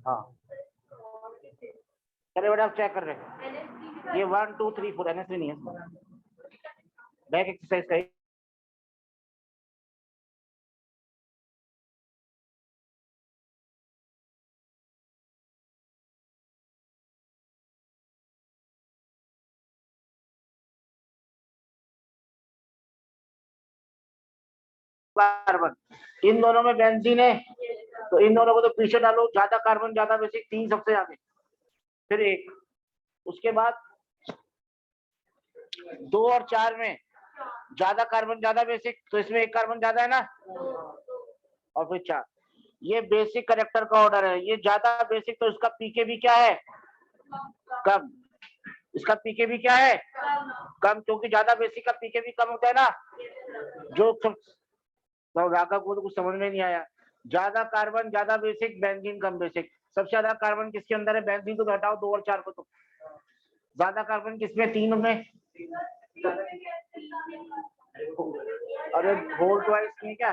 हाँ चलो बेटा आप चेक कर रहे हैं। ये 1 2 3 4 NS नहीं है, बैक एक्सरसाइज का कार्बन, इन दोनों में बेंजीन है तो इन दोनों को तो पीछे डालो, ज्यादा कार्बन ज्यादा बेसिक, 3 सबसे आगे, फिर 1, उसके बाद 2 और 4 में ज्यादा कार्बन ज्यादा बेसिक, तो इसमें 1 कार्बन ज्यादा है ना, और फिर 4। ये बेसिक करेक्टर का ऑर्डर है। ये ज्यादा बेसिक तो इसका पीके भी क्या है, कम। इसका पीके भी क्या है, कम, क्योंकि ज्यादा बेसिक का पीके भी कम होता है ना। जो तो राका को तो कुछ समझ में नहीं आया। ज्यादा कार्बन ज्यादा बेसिक, बेंजीन कम बेसिक। सबसे ज्यादा कार्बन किसके अंदर है, बेंजीन तो हटाओ 2 और 4 को, तो ज्यादा कार्बन किसमें, 3 में। अरे होल ट्वाइस नहीं क्या,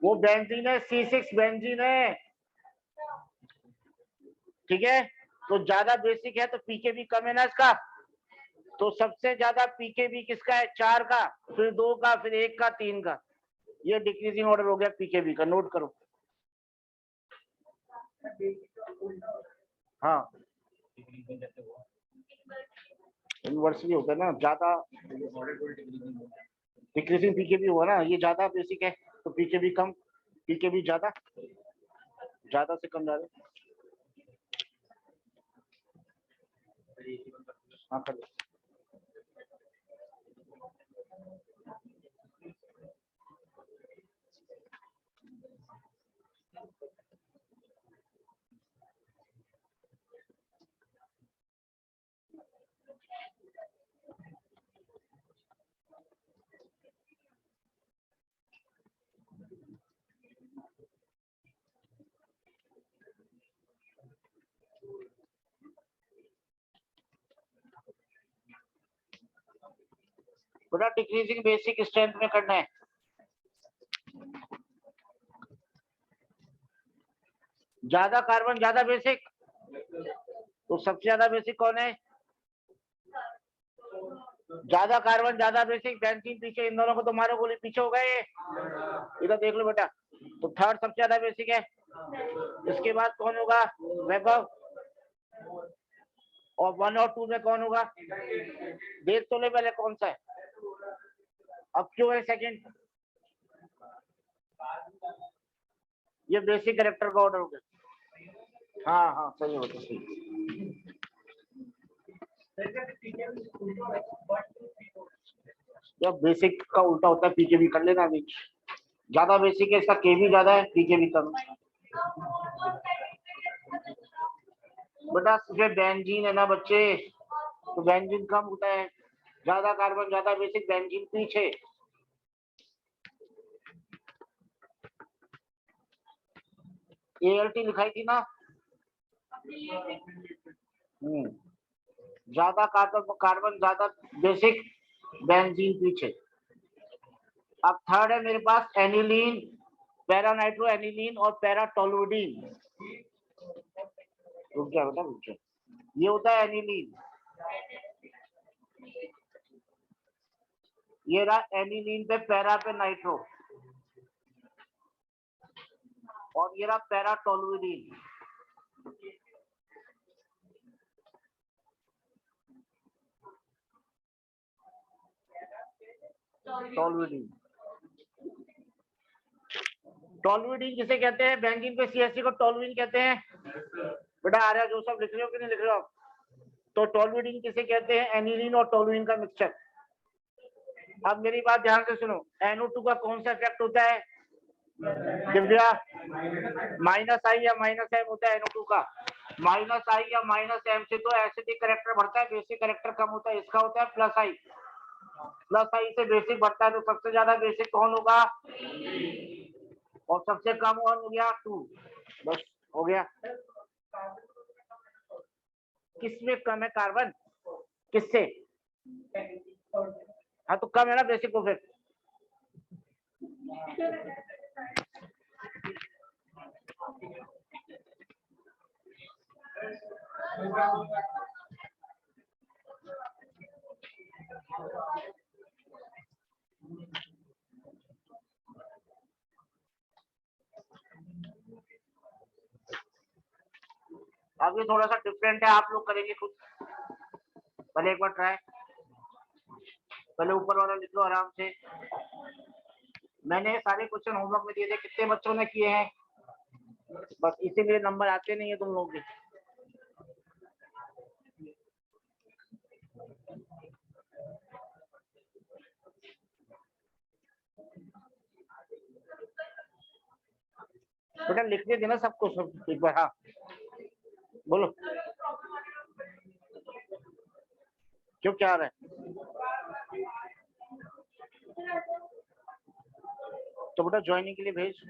वो बेंजीन है, C6 बेंजीन है, ठीक है। तो ज्यादा बेसिक है तो पीके भी कम है ना इसका, तो सबसे ज्यादा पीके भी किसका है, 4 का, फिर 2 का, फिर 1 का, 3 का। ये डिक्रीजिंग ऑर्डर हो गया पीके भी का, नोट करो। हाँ इन्वर्सली होता है ना, ज्यादा डिक्रीजिंग पीके भी हुआ ना, ये ज्यादा बेसिक है तो पीके भी कम, पीके भी ज्यादा, ज्यादा से कम ज्यादा। हाँ कर बड़ा डिक्रीजिंग बेसिक स्ट्रेंथ में करना है। ज्यादा कार्बन ज्यादा बेसिक, तो सबसे ज्यादा बेसिक कौन है, ज्यादा कार्बन ज्यादा बेसिक, बेंजीन पीछे, इन दोनों को तो मारो गोली, पीछे हो गए। इधर देख लो बेटा, तो थर्ड सबसे ज्यादा बेसिक है। इसके बाद कौन होगा, वैभव। और 1 और 2 में कौन होगा, देख तो ले पहले कौन सा है, अब क्यों है सेकंड। ये बेसिक कैरेक्टर का ऑर्डर हो गया। हाँ हाँ सही होता है, सही। जब बेसिक का उल्टा होता है पीके भी कर लेना अभी। ज्यादा बेसिक है इसका, के भी ज्यादा है, पीके भी कम। बेटा सिर्फ बेंजीन है ना बच्चे, तो बेंजीन कम होता है, ज्यादा कार्बन ज्यादा बेसिक, बेंजीन पीछे। ALT लिखाई थी ना, ज्यादा कार्बन कार्बन ज्यादा बेसिक, बेंजीन पीछे। अब थर्ड है मेरे पास एनिलीन, पैरानाइट्रो एनिलीन और पैराटोलुडीन। रुक जा बेटा रुक जा, ये होता है एनिलीन, ये रहा एनिलीन पे पैरा पे नाइट्रो, और ये रहा पैराटोलुडीन। टोलुडीन, टोलुडीन किसे कहते हैं, बेंजीन पे CH3 को टोलुडीन कहते हैं। बेटा आ रहा है जो सब लिख रहे हो कि नहीं लिख रहे हो आप, तो टोलुडीन किसे कहते हैं, एनिलीन और टोलुडीन का मिक्सचर। अब मेरी बात ध्यान से सुनो, NO2 का कौन सा इफेक्ट होता है, दिव्या, -I या -M होता है NO2 का। -I या -M से तो एसिडिक कैरेक्टर बढ़ता है, बेसिक कैरेक्टर कम होता है, इसका होता है +I। +I से बेसिक बढ़ता है, तो सबसे ज्यादा बेसिक कौन होगा, और सबसे कम कौन हो गया, 2। बस हो गया। किसमें कम है कार्बन, किससे, हाँ तो कम है ना बेसिक को, फिर अब ये थोड़ा सा डिफरेंट है, आप लोग करेंगे खुद। पहले एक बार ट्राई, पहले ऊपर वाला लिख लो आराम से। मैंने सारे क्वेश्चन होमवर्क में दिए थे, कितने बच्चों ने किए हैं? बस इसीलिए नंबर आते नहीं है तुम लोग के। बेटा लिखने देना सबको सब एक बार। हाँ बोलो, क्यों क्या रहा है? तो बेटा ज्वाइनिंग के लिए भेज।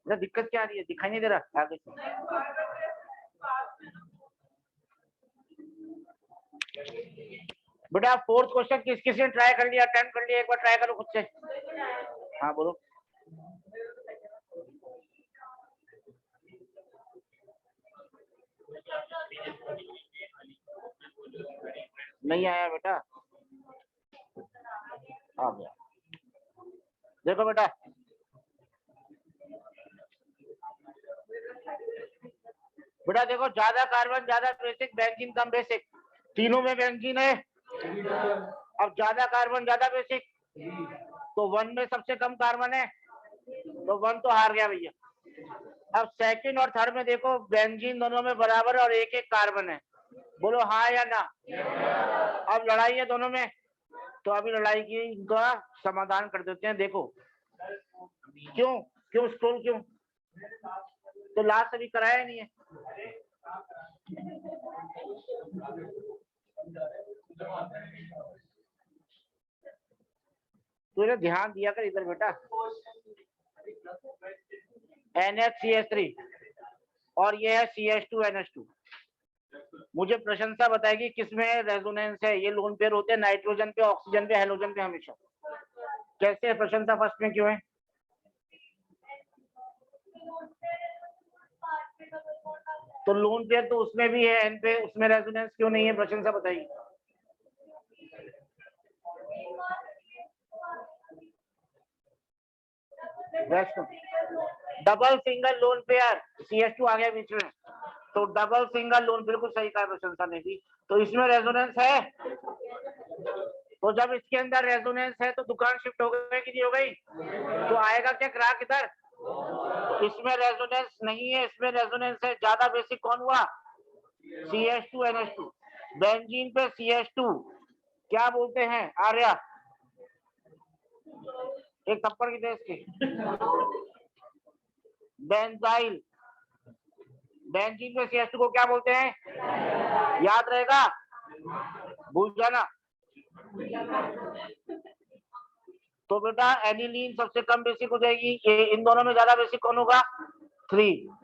दिक्कत क्या आ रही है? दिखाई नहीं दे रहा आगे? बेटा फोर्थ क्वेश्चन किस किस ने ट्राई कर लिया, अटेम्प्ट कर लिया? एक बार ट्राई करो खुद से। हाँ बोलो। नहीं आया बेटा? आ गया। देखो बेटा, बेटा देखो, ज्यादा कार्बन ज्यादा बेसिक, बेंजीन कम बेसिक, तीनों में बेंजीन है। अब ज्यादा कार्बन ज्यादा बेसिक, तो 1 में सबसे कम कार्बन है, तो 1 तो हार गया भैया। अब सेकंड और थर्ड में देखो, बेंजीन दोनों में बराबर और एक एक कार्बन है। बोलो हाँ या ना? अब लड़ाई है दोनों में, तो अभी लड़ाई की का समाधान कर देते हैं। देखो क्यों क्यों स्क्रॉल क्यों? तो लास्ट अभी कराया नहीं है। तो ध्यान दिया कर इधर बेटा। NHCH3 और ये है CH2NH2। मुझे प्रशंसा बताएगी किसमें रेजोनेंस है। ये लोन पेयर होते हैं नाइट्रोजन पे, ऑक्सीजन पे, हेलोजन पे हमेशा। कैसे है प्रशंसा? फर्स्ट में क्यों है? तो लोन पेयर तो उसमें भी है एन पे, उसमें रेजोनेंस क्यों नहीं है? प्रशंसा बताइए। Double single lone pair CH2 आ गया बीच में, तो डबल सिंगल लोन, बिल्कुल सही कहा प्रशंसा ने भी। तो इसमें रेजोनेंस है, तो जब इसके अंदर रेजोनेंस है तो दुकान शिफ्ट हो गई कि नहीं हो गई? तो आएगा क्या ग्राहक इधर? इसमें रेजोनेंस नहीं है, इसमें रेजोनेंस है। ज्यादा बेसिक कौन हुआ? CH2NH2। बेंजीन पे CH2 क्या बोलते हैं आर्या? एक थप्पड़ की देश की बेंजाइल। बेंजीन पे CH2 को क्या बोलते हैं? याद रहेगा? भूल जाना। तो बेटा एनिलीन सबसे कम बेसिक हो जाएगी। ये इन दोनों में ज्यादा बेसिक कौन होगा? 3।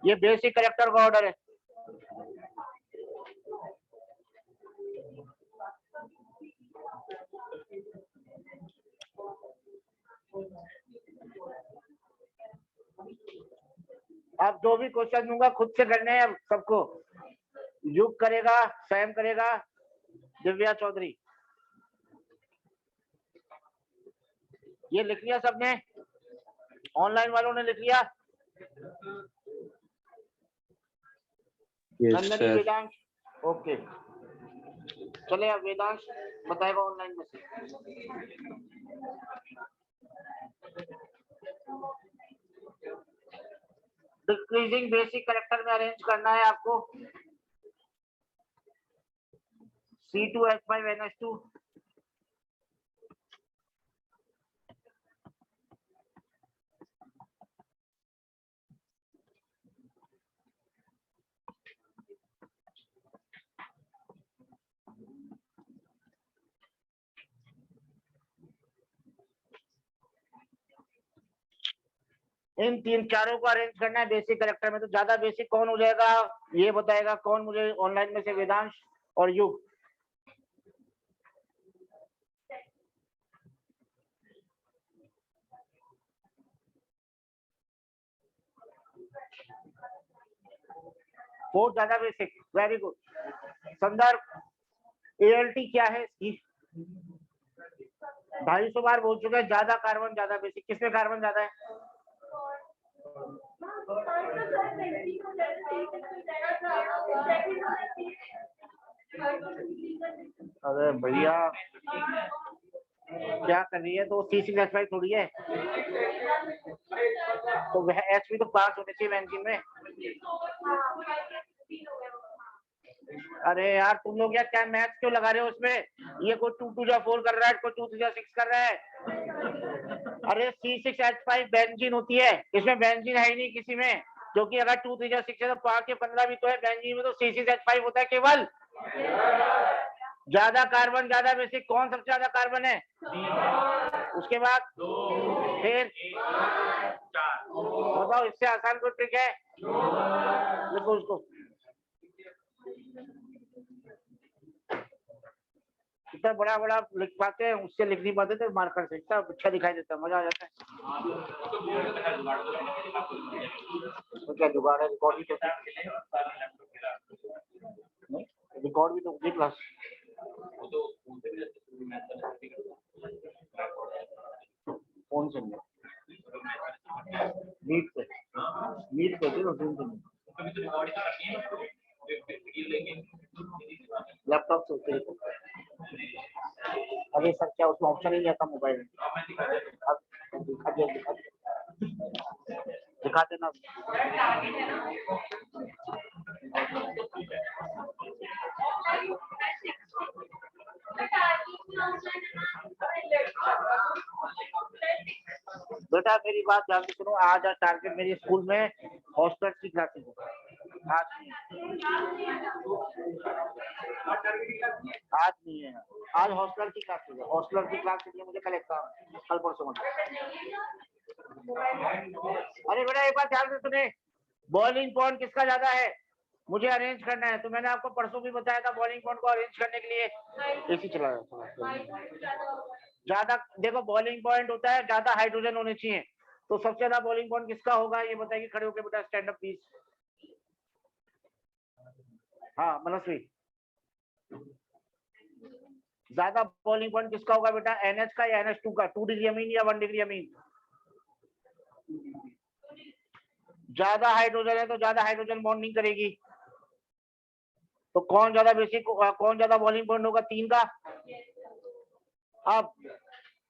ये बेसिक करेक्टर का ऑर्डर है। अब जो भी क्वेश्चन दूंगा खुद से करने हैं सबको। युग करेगा, सैम करेगा, दिव्या चौधरी। ये लिख लिया सबने? ऑनलाइन वालों ने लिख लिया? नंदनी, वेदांश, ओके। चले अब वेदांश बताएगा ऑनलाइन में से। डिक्रीजिंग बेसिक करेक्टर में अरेंज करना है आपको। C2H5NH2, इन तीन चारों को अरेंज करना है बेसिक कैरेक्टर में। तो ज्यादा बेसिक कौन हो जाएगा ये बताएगा कौन मुझे ऑनलाइन में से? वेदांश और युग। बहुत ज्यादा बेसिक, वेरी गुड। संदर्भ एएलटी क्या है इसकी? 250 बार बोल चुके हैं। ज्यादा कार्बन ज्यादा बेसिक, किसमें कार्बन ज्यादा है? अरे भैया क्या कर रही है? तो C6H5 थोड़ी है, तो वह H भी तो 5 होने चाहिए बेंजीन में। अरे यार तुम लोग यार क्या मैथ्स क्यों लगा रहे हो उसमें? ये कोई 2 2 जा 4 कर रहा है, कोई 2 3 जा 6 कर रहा है। अरे C6H5 बेंजीन होती है, इसमें बेंजीन है ही नहीं किसी में, क्योंकि अगर 2 3 जा 6 है तो 5 के 15 भी तो है बेंजीन में, तो C6H5 होता है केवल। ज्यादा कार्बन ज्यादा बेसिक, कौन सबसे ज्यादा कार्बन है? उसके बाद फिर बताओ, इससे आसान कोई ट्रिक है? लिखो उसको। इतना बड़ा बड़ा लिख पाते हैं, उससे लिख नहीं पाते थे मार्कर से, इतना अच्छा दिखाई देता है, मजा आ जाता है। तो क्या जुगाड़ है? रिकॉर्ड भी रिकॉर्ड भी तो होगी क्लास। कौन से नीट पे? नीट पे लैपटॉप से होते हैं। अरे सर क्या उसमें ऑप्शन ही नहीं आता मोबाइल में? दिखा देना। बेटा मेरी बात ध्यान से सुनो, आज टारगेट मेरी स्कूल में हॉस्टलर की क्लासेस आज नहीं है। आज हॉस्टलर की क्लासेस है। हॉस्टलर की क्लास के लिए मुझे कल एग्जाम है, कल परसों। अरे बेटा एक बात ध्यान से सुने, बॉइलिंग पॉइंट किसका ज्यादा है मुझे अरेंज करना है। तो मैंने आपको परसों भी बताया था बॉइलिंग पॉइंट को अरेंज करने के लिए एसी चला ज्यादा। देखो बॉइलिंग पॉइंट होता है ज्यादा हाइड्रोजन होने चाहिए, तो सबसे ज्यादा बॉइलिंग पॉइंट किसका होगा ये बताइए खड़े होकर बेटा, स्टैंड अप प्लीज। हाँ मनस्वी, ज्यादा बॉइलिंग पॉइंट किसका होगा बेटा? NH का या NH2 का? 2 डिग्री अमीन या 1 डिग्री अमीन? ज्यादा हाइड्रोजन है तो ज्यादा हाइड्रोजन बॉन्डिंग करेगी, तो कौन ज्यादा बेसिक, कौन ज्यादा बॉइलिंग पॉइंट होगा? 3 का। अब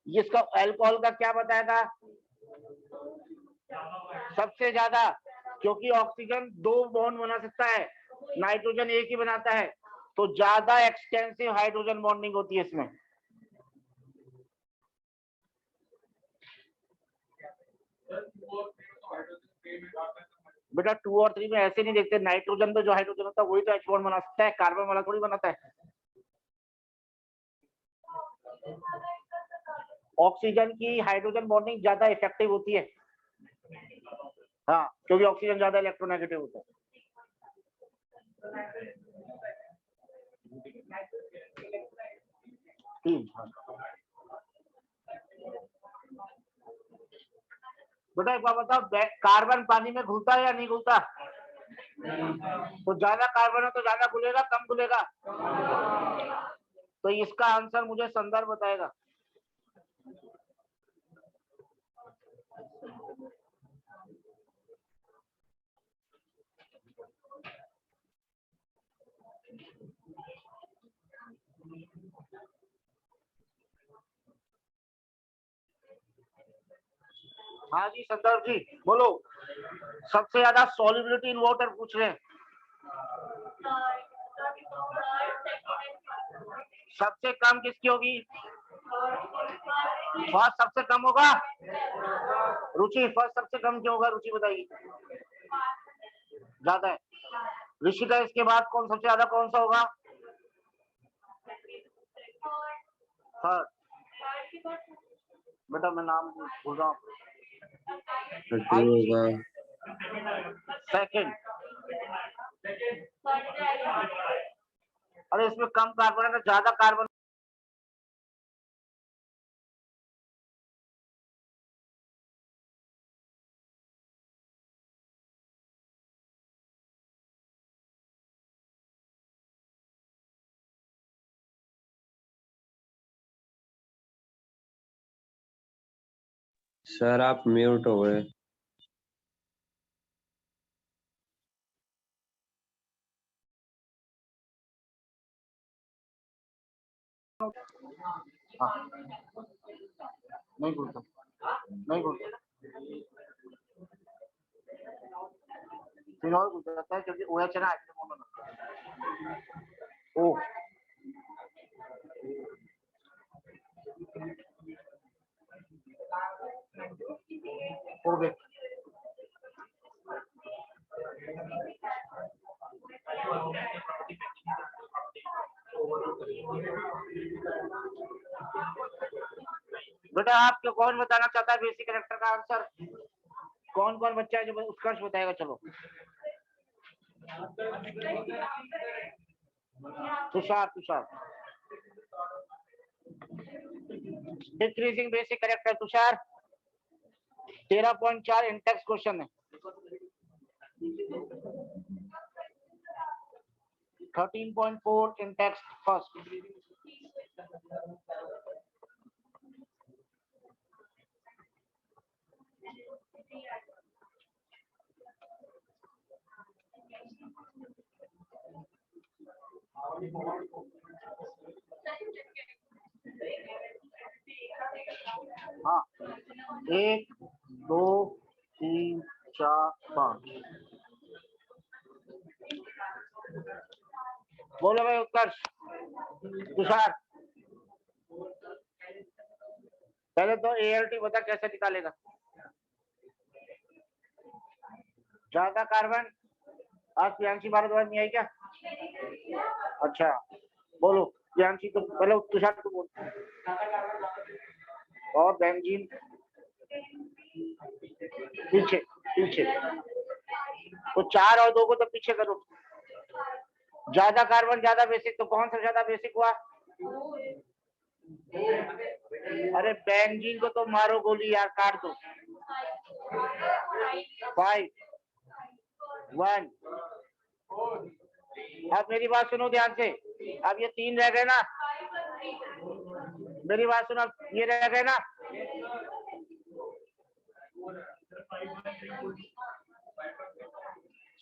इसका अल्कोहल का क्या बताया था? सबसे ज्यादा, क्योंकि ऑक्सीजन 2 बॉन्ड बना सकता है, नाइट्रोजन एक ही बनाता है, तो ज्यादा एक्सटेंसिव हाइड्रोजन बॉन्डिंग होती है इसमें। बेटा 2 और 3 में ऐसे नहीं देखते, नाइट्रोजन तो जो हाइड्रोजन होता है वही तो H बॉन्ड बना सकता है, कार्बन वाला थोड़ी बनाता है। ऑक्सीजन की हाइड्रोजन बॉन्डिंग ज्यादा इफेक्टिव होती है, हाँ, क्योंकि ऑक्सीजन ज्यादा इलेक्ट्रोनेगेटिव होता है। बेटा एक बात बताओ, कार्बन पानी में घुलता है या नहीं घुलता? तो ज्यादा कार्बन है तो ज्यादा घुलेगा कम घुलेगा? तो इसका आंसर मुझे संदर्भ बताएगा। हाँ जी संदर्भ जी बोलो। सबसे ज्यादा सॉल्युबिलिटी इन वाटर पूछ रहे हैं। सबसे कम किसकी होगी? फर्स्ट सबसे कम होगा। रुचि फर्स्ट सबसे कम क्यों होगा? रुचि बताइए। ज्यादा है ऋषिका, इसके बाद कौन सबसे ज्यादा कौन सा होगा? थर्ड। बेटा मैं नाम भूल रहा हूँ। टू होगा सेकंड। अरे इसमें कम कार्बन है तो ज्यादा कार्बन। सर आप म्यूट हो गए। हाँ नहीं बोलता, नहीं बोलता, फिनॉल बोल जाता है क्योंकि OH है ना, ओ हो गए। बेटा आपको कौन बताना चाहता है बेसिक कैरेक्टर का आंसर? कौन कौन बच्चा है जो उत्कर्ष बताएगा? चलो Tushar, Tushar decreasing basic character. Tushar 13.4 Intex question है। 13.4 इंटेक्स फर्स्ट। हाँ 1 2 3 4 5। बोलो भाई उत्कर्ष। तुषार पहले तो ALT बता कैसे निकालेगा? ज्यादा कार्बन। आज प्रियांशी भारद्वाज नहीं आई क्या? अच्छा बोलो प्रियांशी, तो पहले तुषार तो बोल। और बेंजीन पीछे पीछे, तो 4 और 2 को तो पीछे करो। ज्यादा कार्बन ज्यादा बेसिक, तो कौन सा ज्यादा बेसिक हुआ? अरे बेंजीन को तो मारो गोली यार, काट दो। 5 1। अब मेरी बात सुनो ध्यान से। अब ये 3 रह गए ना, मेरी बात सुनो, ये रह गए ना।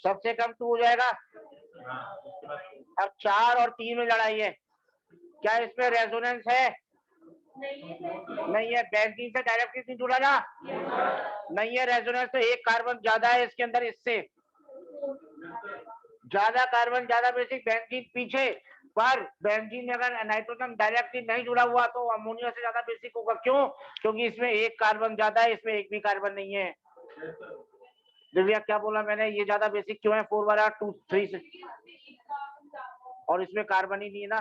सबसे कम 2 हो जाएगा। अब 4 और 3 में लड़ाई है। क्या इसमें रेजोनेंस है? नहीं है। बेंजीन से डायरेक्टली नहीं जुड़ा ना, नहीं है रेजोनेंस। तो एक कार्बन ज्यादा है इसके अंदर, इससे ज्यादा कार्बन ज्यादा बेसिक, बेंजीन पीछे। पर बेंजीन में अगर नाइट्रोजन डायरेक्टली नहीं जुड़ा हुआ तो अमोनिया से ज्यादा बेसिक होगा। क्यों? क्योंकि इसमें एक कार्बन ज्यादा है, इसमें एक भी कार्बन नहीं है। दिव्या क्या बोला मैंने? ये ज्यादा बेसिक क्यों है? 4/2 3 से, और इसमें कार्बन ही नहीं है ना,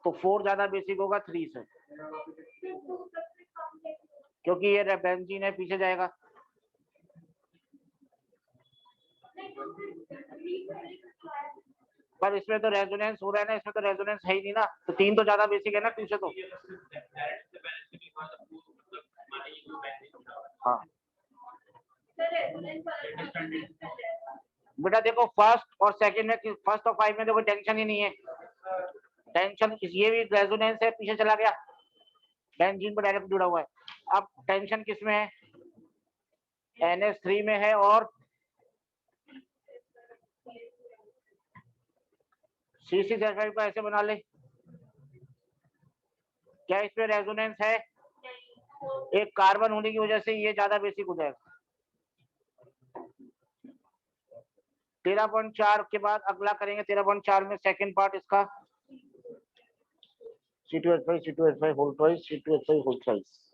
तो 4 ज्यादा बेसिक होगा 3 से, क्योंकि ये बेंजीन है, पीछे जाएगा। पर इसमें तो रेजोनेंस हो रहा है ना, इसमें तो रेजोनेंस है ही नहीं ना, तो 3 तो ज्यादा बेसिक है ना 2 से। तो हाँ बेटा देखो, फर्स्ट और सेकंड में, फर्स्ट और 5 में देखो टेंशन ही नहीं है। टेंशन ये भी रेजोनेंस है, पीछे चला गया, बेंजीन पर डायरेक्ट जुड़ा हुआ है। अब टेंशन किस में है? NH3 में है। और C6H5 को ऐसे बना ले। क्या इसमें रेजोनेंस है? एक कार्बन होने की वजह से ये ज्यादा बेसिक हो जाएगा। 13.4 के बाद अगला करेंगे। 13.4 में सेकंड पार्ट इसका C2H5 C2H5 whole twice C2H5 whole twice.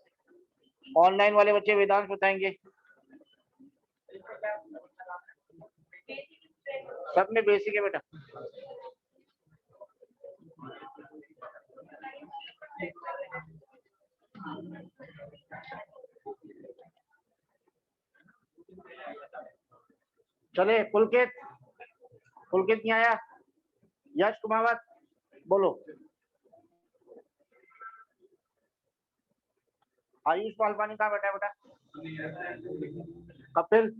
Online वाले बच्चे वेदांत बताएंगे। सब में बेसिक है बेटा। चले पुलकित नहीं आया, यश कुमावत बोलो, आयुष पालपानी कहाँ बैठा है बेटा? कपिल,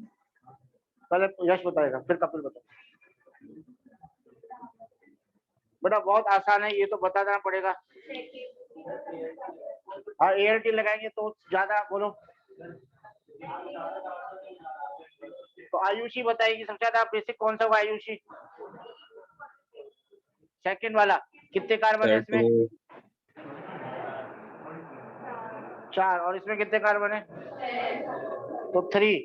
पहले यश बताएगा फिर कपिल बताएगा। बेटा बहुत आसान है, ये तो बता देना पड़ेगा। हाँ एयरटेल लगाएंगे तो ज्यादा बोलो। तो आयुषी बताएगी सबसे ज्यादा बेसिक कौन सा होगा? आयुषी सेकंड वाला, कितने कार्बन है इसमें? 4, और इसमें कितने कार्बन है? तो 3,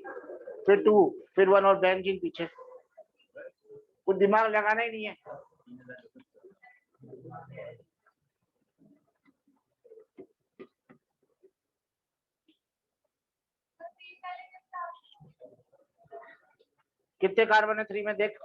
फिर 2, फिर 1 और बेंजीन पीछे। कुछ दिमाग लगाना ही नहीं है। कितने कार्बन है 3 में देख?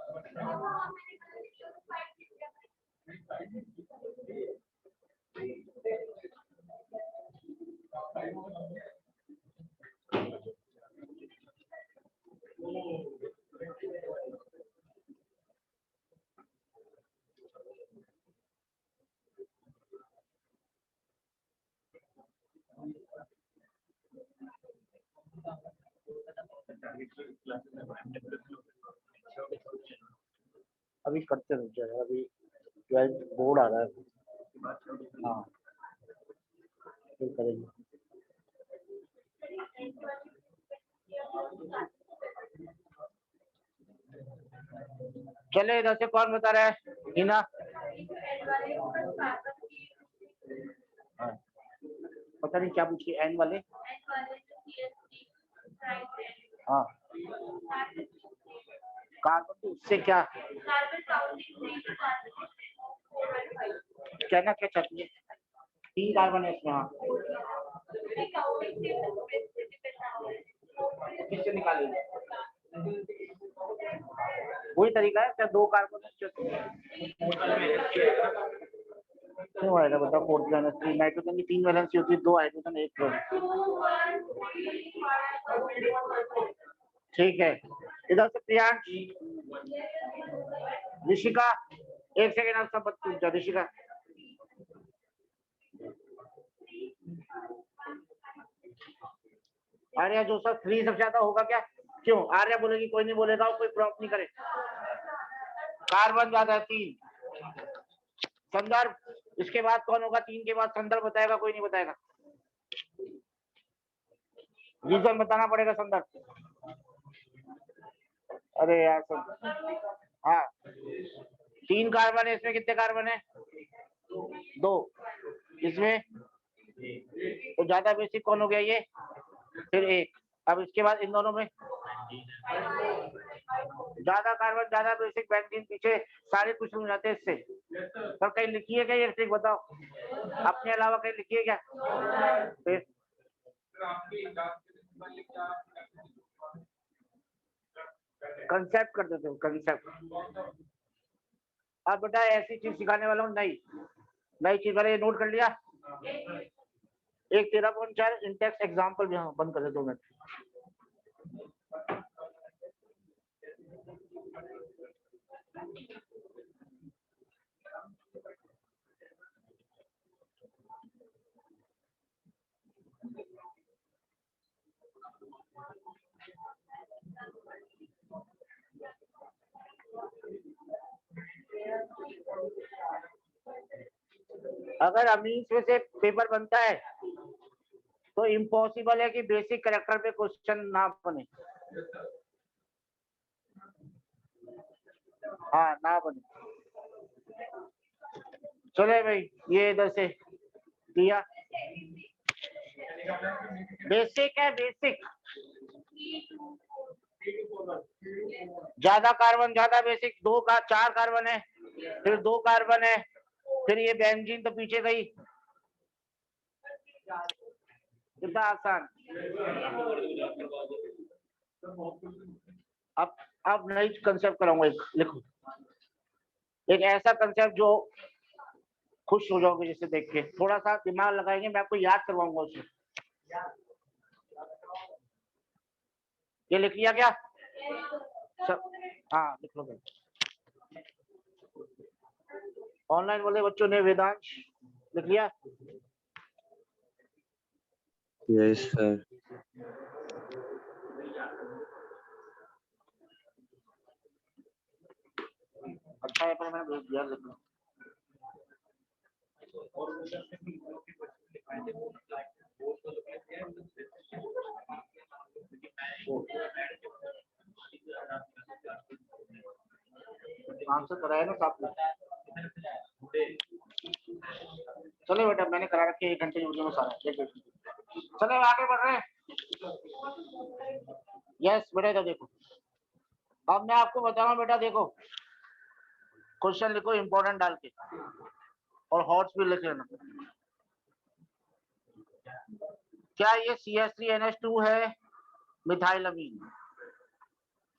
अभी करते रुक जाए, अभी बोर्ड आ रहा है। हाँ फिर करेंगे। चले इधर से कौन बता रहा है? हिना। हाँ। पता नहीं क्या पूछिए एन वाले। हाँ कार्बन तो उससे क्या कहना क्या चाहती है? 3 कार्बन है इसमें। हाँ किससे निकालेंगे? वही तरीका है क्या? 2 कार्बन क्यों आएगा बता? 4 वैलेंस 3 नाइट्रोजन की 3 वैलेंसी होती है, 2 हाइड्रोजन 1 ठीक है। इधर से प्रियांश, ऋषिका, 1 सेकेंड आप सब पूछ जाओ। ऋषिका आर्या जो सब 3 सबसे ज्यादा होगा क्या? क्यों आर्या बोलेगी? कोई नहीं बोलेगा, कोई प्रॉप नहीं करे। कार्बन ज्यादा है 3। संदर्भ, इसके बाद कौन होगा? 3 के बाद संदर्भ बताएगा? कोई नहीं बताएगा। रीजन बताना पड़ेगा संदर्भ। अरे यार सब, हाँ 3 कार्बन है इसमें, कितने कार्बन है? 2 इसमें, तो ज्यादा बेसिक कौन हो गया ये? फिर 1। अब इसके बाद इन दोनों में ज्यादा कार्बन ज्यादा बेसिक बेंजीन पीछे, सारे कुछ हो जाते हैं इससे। पर कहीं लिखी है क्या ये ट्रिक? बताओ अपने अलावा कहीं लिखी है क्या? फिर कंसेप्ट कर देते हो, कंसेप्ट। अब बेटा ऐसी चीज सिखाने वाला हूँ, नई चीज वाले, ये नोट कर लिया। एक 13.4 इंटेक्स एग्जाम्पल भी। हाँ बंद कर दे 2 मिनट। अगर अमीन में से पेपर बनता है तो इम्पॉसिबल है कि बेसिक कैरेक्टर पे क्वेश्चन ना बने। हाँ ना बने। चले भाई, ये इधर से दिया बेसिक है, बेसिक ज्यादा कार्बन ज्यादा बेसिक, 2 का 4 कार्बन है, फिर 2 कार्बन है, फिर ये बेंजीन तो पीछे गई। कितना आसान। अब नई कंसेप्ट कराऊंगा, एक लिखो, एक ऐसा कंसेप्ट जो खुश हो जाओगे जिसे देख के। थोड़ा सा दिमाग लगाएंगे, मैं आपको याद करवाऊंगा उसे। ये लिख लिया क्या? हाँ लिख लो भाई। ऑनलाइन वाले बच्चों ने वेदांश लिख लिया? Yes sir. अच्छा है, पर मैंने भेज दिया, लिख लो। आंसर कराया ना साथ में? चलो बेटा, मैंने करा रखे 1 घंटे वीडियो में सारा। चलो आगे बढ़ रहे हैं। यस बेटा, तो देखो अब मैं आपको बता रहा हूँ बेटा, देखो क्वेश्चन लिखो इंपॉर्टेंट डाल के, और हॉट्स भी लिख लेना। क्या ये CH3NH2 है मिथाइल अमीन?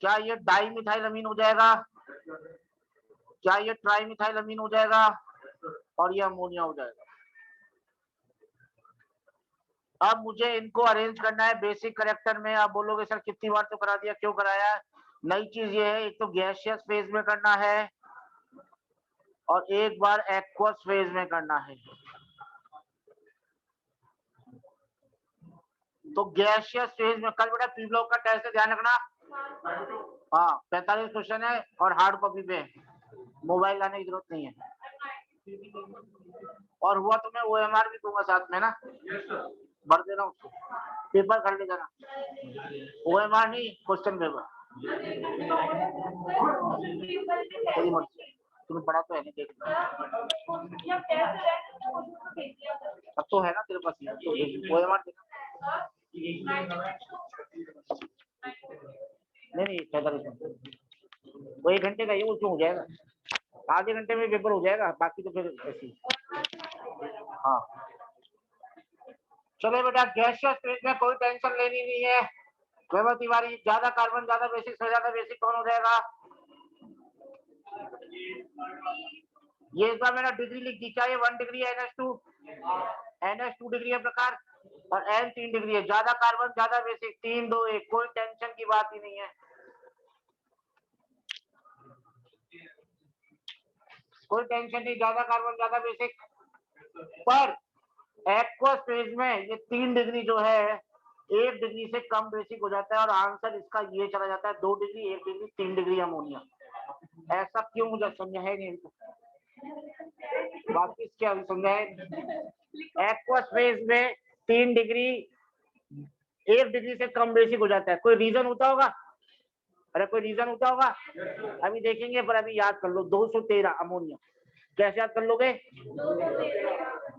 क्या ये डाई मिथाइल अमीन हो जाएगा? क्या ये ट्राई मिथाइल अमीन हो जाएगा? और ये अमोनिया हो जाएगा। अब मुझे इनको अरेंज करना है बेसिक करेक्टर में। आप बोलोगे सर कितनी बार तो करा दिया, क्यों कराया? नई चीज ये है, एक तो गैसियस फेज में करना है और एक बार एक्वस फेज में करना है। तो गैसियस फेज में कल बेटा पी ब्लॉक का टेस्ट है, ध्यान रखना। हाँ 45 क्वेश्चन है और हार्ड कॉपी पे, मोबाइल लाने की जरूरत नहीं है। और हुआ तो मैं OMR भी दूंगा साथ में ना, भर देना उसको, पेपर कर ले जाना। OMR नहीं, क्वेश्चन पेपर। तेरी मर्जी, तुम्हें पढ़ा तो है नहीं, देख अब तो है ना तेरे पास, तो OMR देना। नहीं 45 वो 1 घंटे का, ये वो क्यों हो जाएगा, आधे घंटे में पेपर हो जाएगा, बाकी तो फिर ऐसी। हाँ चलो बेटा, गैसियस फेज में कोई टेंशन लेनी नहीं है। वैभव तिवारी, ज्यादा कार्बन ज्यादा बेसिक से ज्यादा बेसिक कौन हो जाएगा? ये इस बार मैंने डिग्री लिख दी, क्या ये 1 डिग्री है NH2 डिग्री है प्रकार, और N 3 डिग्री है। ज्यादा कार्बन ज्यादा बेसिक, 3 2 1, कोई टेंशन की बात ही नहीं है, कोई टेंशन नहीं, ज्यादा कार्बन ज्यादा बेसिक। पर एक्वस फेज में ये 3 डिग्री जो है 1 डिग्री से कम बेसिक हो जाता है, और आंसर इसका ये चला जाता है 2 डिग्री 1 डिग्री 3 डिग्री अमोनिया। ऐसा क्यों, मुझे समझा है नहीं, वापिस क्या समझा है? एक्वस फेज में 3 डिग्री 1 डिग्री से कम बेसिक हो जाता है, कोई रीजन होता होगा? अरे कोई रीजन होता होगा? अभी देखेंगे, पर अभी याद कर लो 213 अमोनिया। कैसे याद कर लोगे?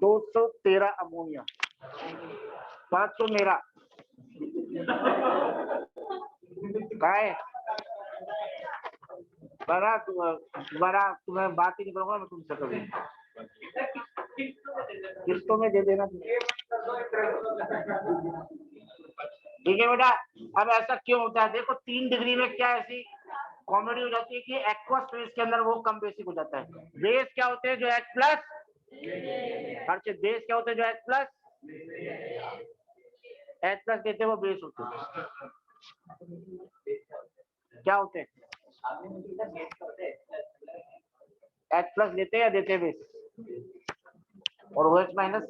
213 अमोनिया, 500 मेरा का है। बड़ा तुम्हें बात ही नहीं करूंगा मैं तुमसे कभी, किस्तों में दे देना। ठीक है बेटा, अब ऐसा क्यों होता है? देखो 3 डिग्री में क्या ऐसी कॉमेडी हो जाती है कि एक्वस फेज के अंदर वो कम बेसिक हो जाता है। बेस क्या होते हैं? जो H प्लस, हर चीज बेस क्या होते हैं? जो H प्लस देते हैं वो बेस होते हैं। क्या होते हैं? H प्लस लेते हैं या देते हैं बेस, और OH माइनस।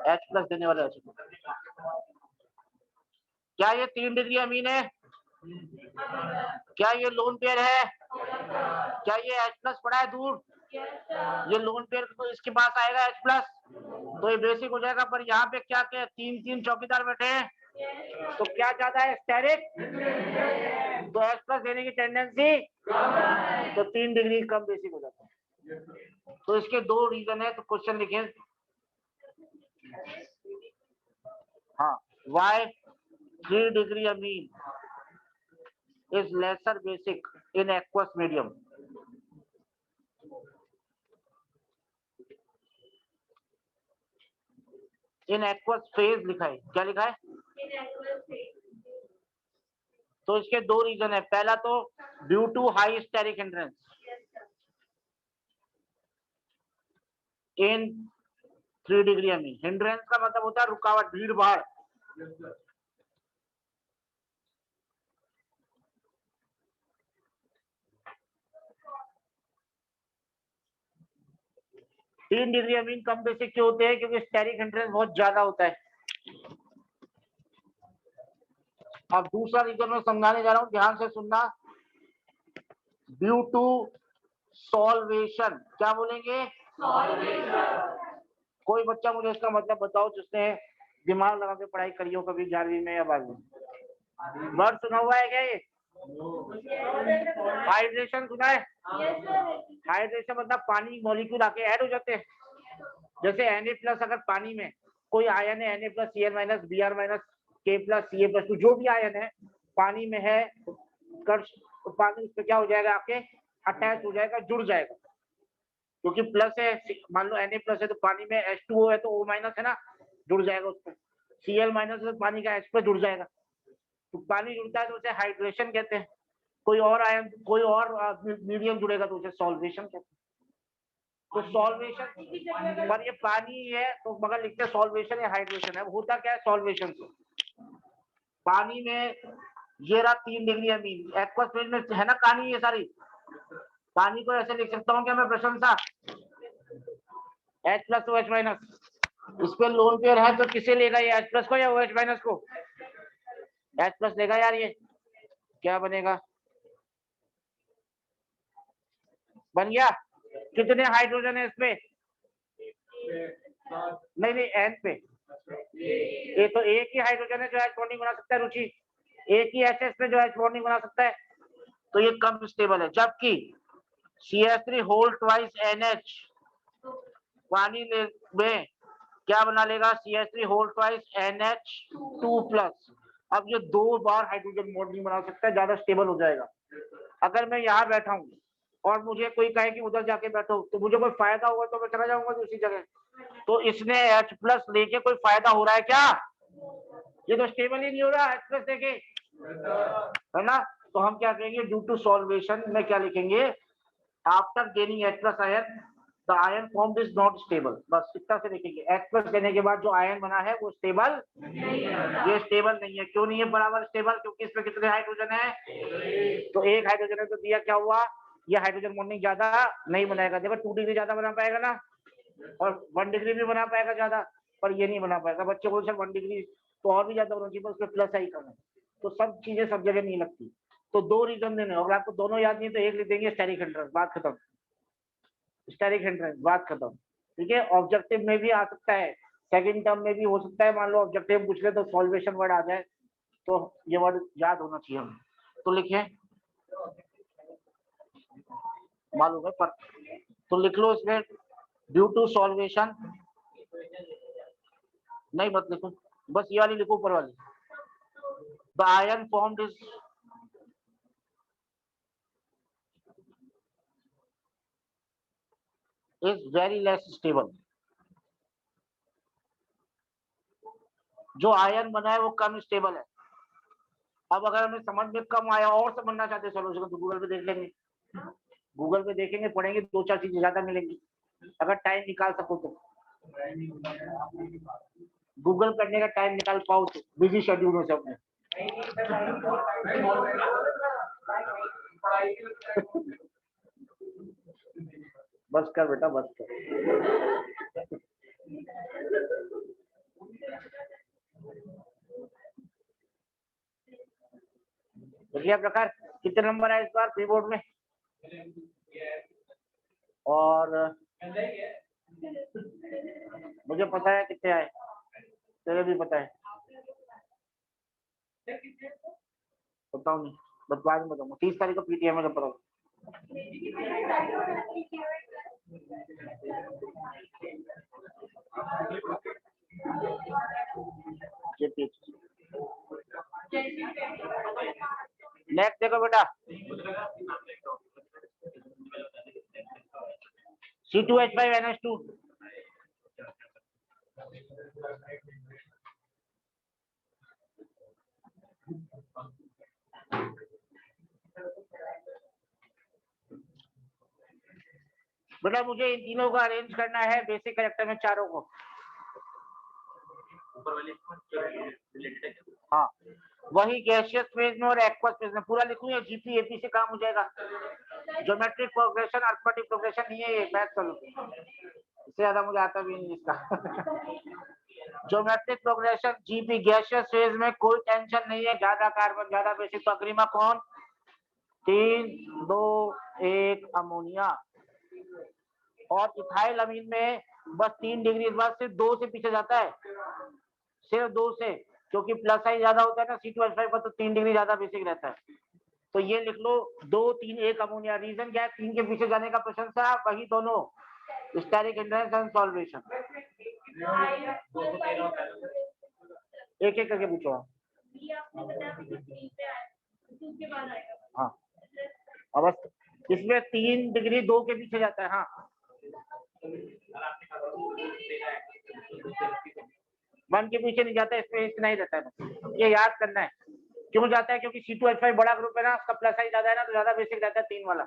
H प्लस देने वाले H। क्या ये 3 डिग्री अमीन है? क्या ये लोन पेयर है? क्या ये H प्लस पड़ा है दूर? ये लोन पेयर तो इसके पास आएगा H प्लस, तो ये बेसिक हो जाएगा। पर यहाँ पे क्या क्या 3 चौकीदार बैठे हैं, तो क्या ज्यादा है? स्टेरिक, तो H प्लस देने की टेंडेंसी, तो 3 डिग्री कम बेसिक हो जाता है। तो इसके 2 रीजन है, तो क्वेश्चन लिखे। हाँ, why 3 degree amine is lesser basic in aqueous medium. In aqueous phase लिखा है, क्या लिखा है? तो इसके 2 रीजन है। पहला तो due to high steric hindrance in 3 degree amine. Hindrance का मतलब होता है रुकावट, भीड़ भाड़। तीन डिग्री अमीन कम बेसिक क्यों होते हैं? क्योंकि स्टेरिक हिंड्रेंस बहुत ज्यादा होता है। अब दूसरा रीजन मैं समझाने जा रहा हूं, ध्यान से सुनना। ड्यू टू सॉल्वेशन, क्या बोलेंगे? कोई बच्चा मुझे इसका मतलब बताओ जिसने दिमाग लगा के पढ़ाई करी हो कभी 11वीं में या 12वीं। वर्ड सुना हुआ है क्या ये? हाइड्रेशन सुना है? हाइड्रेशन मतलब पानी मॉलिक्यूल आके ऐड हो जाते हैं। जैसे Na+ अगर पानी में कोई आयन है, Na+, Cl-, Br-, K+, Ca+, जो भी आयन है पानी में है, तो पानी उस पर क्या हो जाएगा? आपके अटैच हो जाएगा, जुड़ जाएगा। क्योंकि प्लस है, मान लो Na+ है तो पानी में H2O है तो O- है ना, जुड़ जाएगा उस पर। Cl- है तो पानी का H पे जुड़ जाएगा। तो पानी जुड़ता है तो उसे हाइड्रेशन कहते हैं। कोई और आयन, कोई और मीडियम जुड़ेगा तो उसे सॉल्वेशन कहते हैं। तो सॉल्वेशन पर ये पानी है तो मगर लिखते हैं सॉल्वेशन या हाइड्रेशन है। होता क्या है सॉल्वेशन से? पानी में ये रहा 3 डिग्री अमीन, एक्वस फेज में है ना पानी, ये सारी पानी को ऐसे लिख सकता हूँ क्या मैं प्रशंसा? H+ OH-। इस पे लोन पेयर है तो किसे लेगा ये, H+ को या OH- को? H+ लेगा यार। ये क्या बनेगा? बन गया। कितने हाइड्रोजन है इसमें? नहीं नहीं, N पे ये तो एक ही हाइड्रोजन है जो H बॉन्डिंग बना सकता है रुचि। एक ही HS पे जो H बॉन्डिंग बना सकता है, तो ये कम स्टेबल है। जबकि CH3 होल ट्वाइस NH पानी में क्या बना लेगा? CH3 whole twice NH2+। अब ये 2 बार हाइड्रोजन बॉन्डिंग बना सकता है, ज्यादा स्टेबल हो जाएगा। अगर मैं यहाँ बैठा हूँ और मुझे कोई कहे कि उधर जाके बैठो, तो मुझे कोई फायदा होगा तो मैं चला जाऊंगा दूसरी जगह। तो इसने H+ लेके कोई फायदा हो रहा है क्या? ये तो स्टेबल ही नहीं हो रहा H+ लेके, है ना। तो हम क्या कहेंगे? ड्यू टू सॉल्वेशन में क्या लिखेंगे? After gaining H+ ion the ion formed is not stable. बस इतना से लिखेंगे। H+ लेने के बाद जो आयन बना है वो स्टेबल, ये स्टेबल नहीं है। क्यों नहीं है बराबर स्टेबल? क्योंकि इसमें कितने हाइड्रोजन है? तो एक हाइड्रोजन है तो दिया क्या हुआ? ये हाइड्रोजन बॉन्डिंग ज्यादा नहीं बनाएगा। देखो 2 डिग्री ज्यादा बना पाएगा ना, और 1 डिग्री भी बना पाएगा ज्यादा, पर ये नहीं बना पाएगा। बच्चे को सिर्फ 1 डिग्री तो और भी ज्यादा होना चाहिए, उसमें प्लस आई कम है। तो सब चीजें सब जगह नहीं लगती। तो 2 रीजन देने, अगर आपको दोनों याद नहीं तो एक लिख देंगे स्टेरिक हिंड्रेंस, बात खत्म। स्टेरिक हिंड्रेंस, बात खत्म। ठीक है, ऑब्जेक्टिव में भी आ सकता है, सेकंड टर्म में भी हो सकता है। मान लो ऑब्जेक्टिव पूछ ले तो सॉल्वेशन वर्ड आ जाए, तो ये वर्ड याद होना चाहिए हमें। तो लिखे, मालूम है पर, तो लिख लो इसमें ड्यू टू सॉल्वेशन। नहीं मत लिखो, बस ये वाली लिखो ऊपर वाली। The ion formed is very less stable. जो आयन बना है वो कम स्टेबल है। अब अगर हमें समझ में कम आया और समझना चाहते हैं सॉल्यूशन तो गूगल पे देख लेंगे। गूगल पे देखेंगे, पढ़ेंगे, 2-4 चीजें ज्यादा मिलेंगी अगर टाइम निकाल सको तो। गूगल करने का टाइम निकाल पाओ तो, बिजी शेड्यूल में सब में। बस कर बेटा, बस कर। देखिए प्रकार कितने नंबर है इस बार प्री बोर्ड में? और मुझे पता है कितने आए, तेरे भी पता है। बताओ नहीं, बस बाद में बताऊंगा। 30 तारीख को PTM में बताओ। नेक्स्ट देखो बेटा, C2H5NH2। बेटा मुझे इन तीनों को अरेंज करना है बेसिक कैरेक्टर में, चारों को। हाँ, वही गैसियस फेज में और एक्वस फेज में पूरा लिखूं या जीपी एपी से काम हो जाएगा? ज्योमेट्रिक प्रोग्रेशन, अर्थमेटिक प्रोग्रेशन नहीं है ये, मैथ करो, इससे ज्यादा मुझे आता भी नहीं इसका। Geometric progression GP gaseous phase में कोई टेंशन नहीं है, ज्यादा कार्बन ज्यादा बेसिक। तो अग्रिमा कौन? 3 2 1 अमोनिया। और इथाइल अमीन में बस 3 डिग्री इस बार सिर्फ 2 से पीछे जाता है, सिर्फ 2 से, क्योंकि प्लस साइन ज्यादा होता है ना C2H5 पर, तो 3 डिग्री ज्यादा बेसिक रहता है। तो ये लिख लो 2 3 1 अमोनिया। रीजन क्या है? 3 के पीछे जाने का प्रशंसा, वही दोनों स्टेरिक हिंड्रेंस एंड सॉल्वेशन। एक एक करके पूछो। हाँ, अब बस इसमें 3 डिग्री 2 के पीछे जाता है। हाँ, 1 के पीछे नहीं जाता, इसमें इतना ही रहता है। ये याद करना है क्यों जाता है, क्योंकि C2H5 बड़ा ग्रुप है ना, उसका प्लस साइन ज्यादा है ना, तो ज्यादा बेसिक रहता है 3 वाला।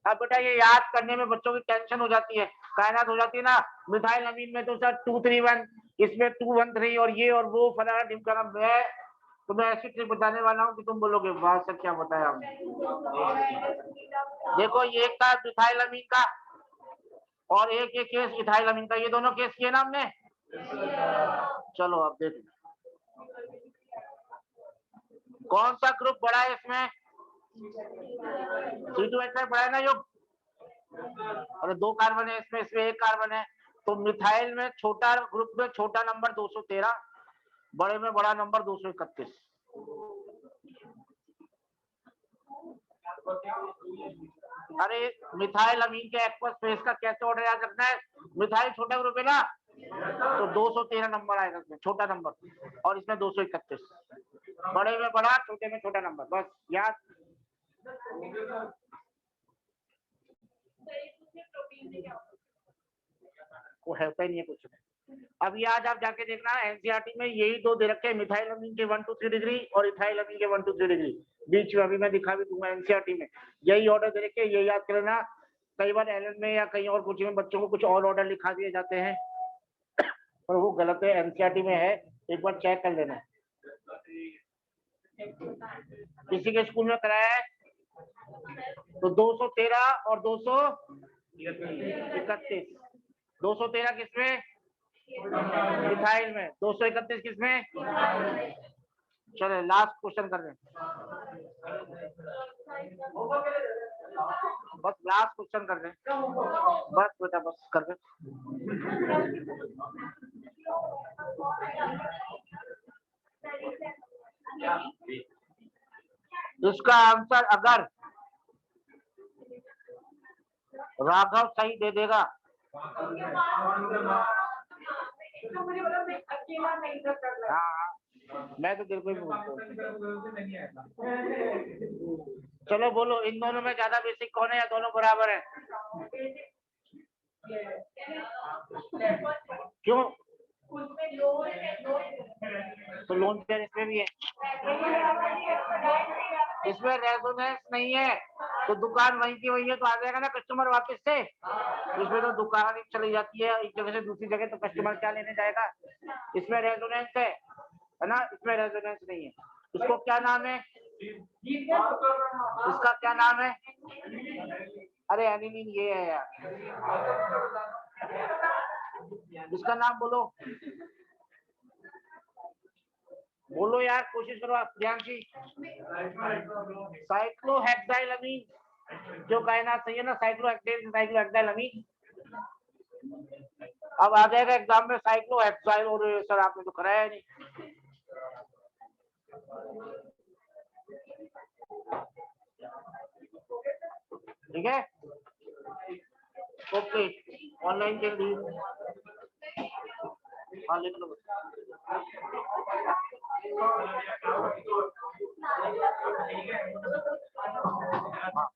अब बेटा ये याद करने में बच्चों की टेंशन हो जाती है, कायनात हो जाती है ना। मिथाइल अमीन में तो सर 2 3 1, इसमें 2 1 3 और ये और वो फलाना ढिमकाना। मैं तुम्हें ऐसी ट्रिक बताने वाला हूँ कि तुम बोलोगे वाह सर क्या बताया हमने। देखो ये एक था मिथाइल अमीन का और एक केस इथाइल अमीन का, ये दोनों केस किए ना हमने। चलो अब देख कौन सा ग्रुप बड़ा है इसमें? C2H5 बड़ा है ना युग, और 2 कार्बन है इसमें, इसमें 1 कार्बन है। तो मिथाइल में छोटा ग्रुप में छोटा नंबर 213, बड़े में बड़ा नंबर 231। अरे मिथाइल अमीन के एक्वस फेज का कैसे ऑर्डर याद रखना है? मिथाइल छोटा ग्रुप है ना, तो 213 नंबर आएगा इसमें, छोटा नंबर, और इसमें 231। बड़े में बड़ा, छोटे में छोटा नंबर, बस याद। वो है ही नहीं है कुछ। अब ये आज आप जाके देखना एनसीईआरटी में यही 2 दे रखे हैं, मिथाइल अमीन के 1 to 3 डिग्री और इथाइल अमीन के 1 to 3 डिग्री। बीच में अभी मैं दिखा भी दूंगा एनसीईआरटी में, यही ऑर्डर दे रखे, ये याद कर लेना। कई बार एलएन में या कहीं और कुछ में बच्चों को कुछ और ऑर्डर लिखा दिए जाते हैं, पर वो गलत है, एनसीईआरटी में है, एक बार चेक कर लेना। किसी के स्कूल में कराया है तो 213 और 231। 213 किसमें? मिथाइल में। 231 किसमें? चलो लास्ट क्वेश्चन कर रहे हैं, बस लास्ट क्वेश्चन कर रहे हैं, बस बेटा बस कर रहे। इसका आंसर अगर राघव सही दे देगा, हाँ मैं तो दिल को ही बोलता हूँ। चलो बोलो इन दोनों में ज्यादा बेसिक कौन है या दोनों बराबर है? क्यों? तो लोन पेयर इसमें भी है, इसमें रेजोनेंस नहीं है, तो दुकान वहीं की वहीं है, तो आ जाएगा ना कस्टमर वापस से। इसमें तो दुकान ही चली जाती है एक जगह से दूसरी जगह, तो कस्टमर क्या लेने जाएगा? इसमें रेजोनेंस है ना, इसमें रेजोनेंस नहीं है। इसको क्या नाम है? इसका क्या नाम है? अरे एनिलीन ये है यार, इसका नाम बोलो, बोलो यार, कोशिश करो आप ध्यान से। साइक्लोहेक्साइलअमीन, जो कायनात सही है ना, साइक्लोहेक्सेन साइक्लोहेक्साइलअमीन। अब आ जाएगा एग्जाम में साइक्लोहेक्साइल, और सर आपने तो कराया नहीं। ठीक है, ओके, ऑनलाइन के लिए हाँ लिख लो। हाँ